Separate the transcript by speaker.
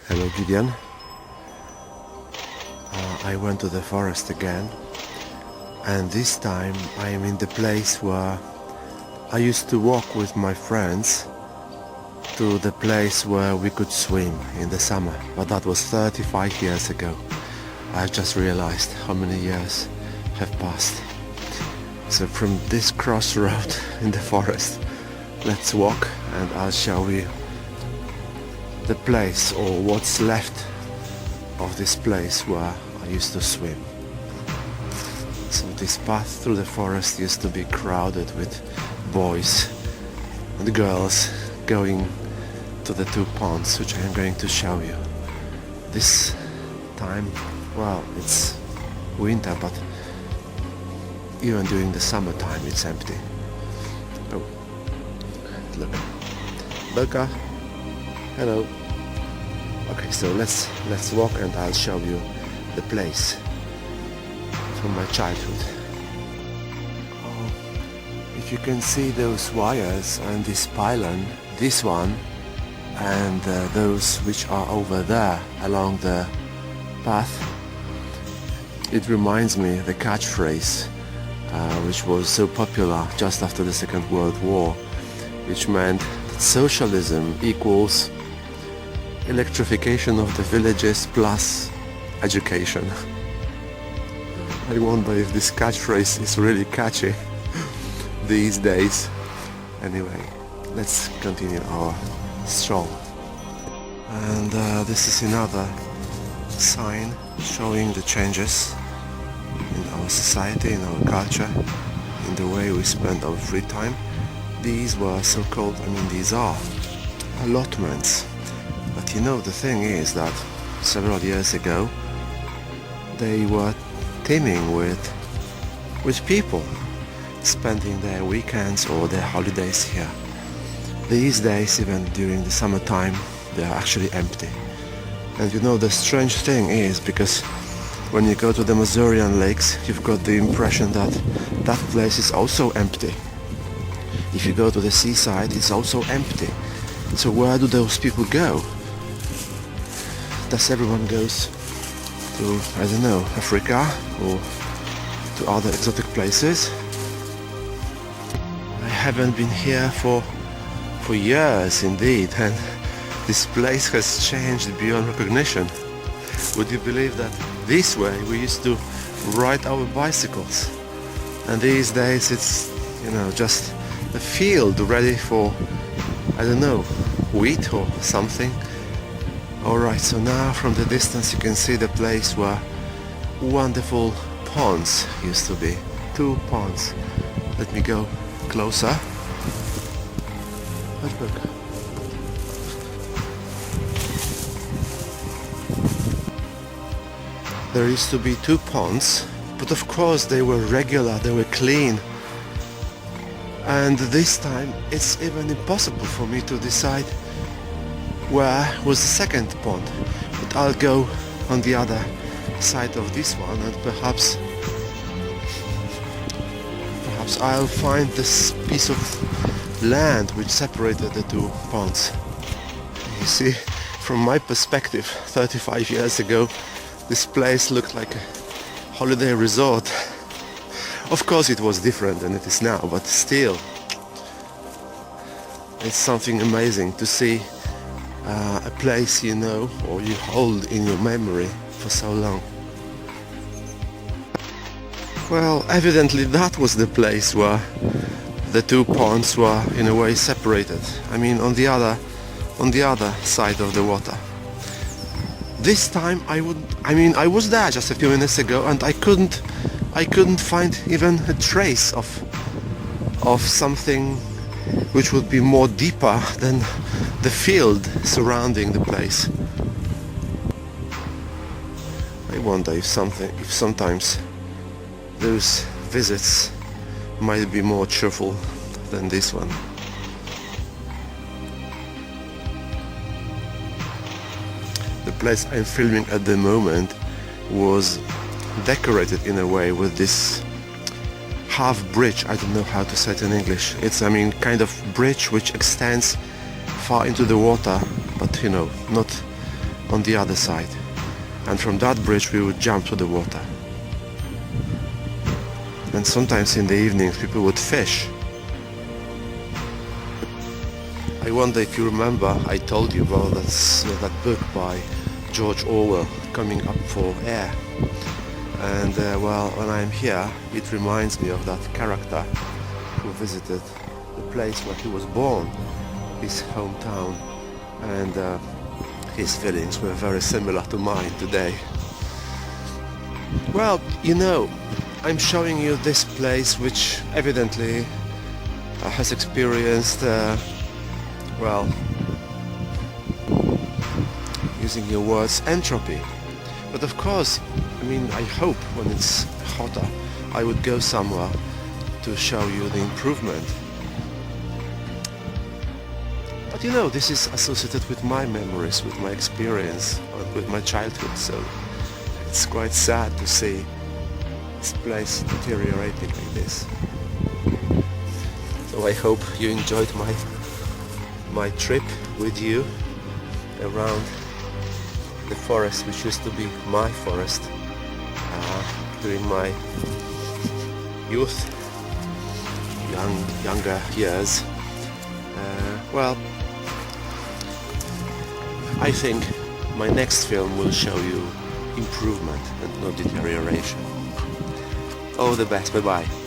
Speaker 1: Hello Gideon. I went to the forest again, and this time I am in the place where I used to walk with my friends to the place where we could swim in the summer, but that was 35 years ago. I've just realized how many years have passed. So from this crossroad in the forest, let's walk and I'll show you the place, or what's left of this place where I used to swim. So this path through the forest used to be crowded with boys and girls going to the two ponds, which I am going to show you. This time, well, it's winter, but even during the summertime it's empty. Oh, look. Belka, hello. Okay, so let's walk and I'll show you the place from my childhood. Oh, if you can see those wires and this pylon, this one and those which are over there along the path, it reminds me of the catchphrase which was so popular just after the Second World War, which meant that socialism equals electrification of the villages plus education. I wonder if this catchphrase is really catchy these days. Anyway, let's continue our stroll. And this is another sign showing the changes in our society, in our culture, in the way we spend our free time. These were so-called, these are allotments. But you know, the thing is that several years ago they were teeming with people spending their weekends or their holidays here. These days, even during the summertime, they are actually empty. And you know, the strange thing is, because when you go to the Masurian lakes, you've got the impression that that place is also empty. If you go to the seaside, it's also empty. So where do those people go? Does everyone goes to, I don't know, Africa or to other exotic places? I haven't been here for years indeed, and this place has changed beyond recognition. Would you believe that this way we used to ride our bicycles, and these days it's, just a field ready for, I don't know, wheat or something. Alright, so now from the distance you can see the place where wonderful ponds used to be. Two ponds. Let me go closer. Look. There used to be two ponds, but of course they were regular, they were clean. And this time it's even impossible for me to decide where was the second pond. But I'll go on the other side of this one, and perhaps I'll find this piece of land which separated the two ponds. You see, from my perspective, 35 years ago, this place looked like a holiday resort. Of course it was different than it is now, but still, it's something amazing to see a place you know, or you hold in your memory for so long. Well, evidently that was the place where the two ponds were in a way separated. On the other side of the water. This time I was there just a few minutes ago, and I couldn't find even a trace of something which would be more deeper than the field surrounding the place. I wonder if sometimes those visits might be more cheerful than this one. The place I'm filming at the moment was decorated in a way with this half bridge. I don't know how to say it in English. It's kind of bridge which extends far into the water, but not on the other side, and from that bridge we would jump to the water. And sometimes in the evenings people would fish. I wonder if you remember, I told you about that book by George Orwell, Coming Up for Air. And well, when I'm here, it reminds me of that character who visited the place where he was born, his hometown, and his feelings were very similar to mine today. Well, you know, I'm showing you this place which evidently has experienced well, using your words, entropy. But of course, I mean, I hope when it's hotter I would go somewhere to show you the improvement. But you know, this is associated with my memories, with my experience, with my childhood, so it's quite sad to see this place deteriorating like this. So I hope you enjoyed my trip with you around the forest which used to be my forest during my youth, younger years. Well, I think my next film will show you improvement and not deterioration. All the best, bye bye.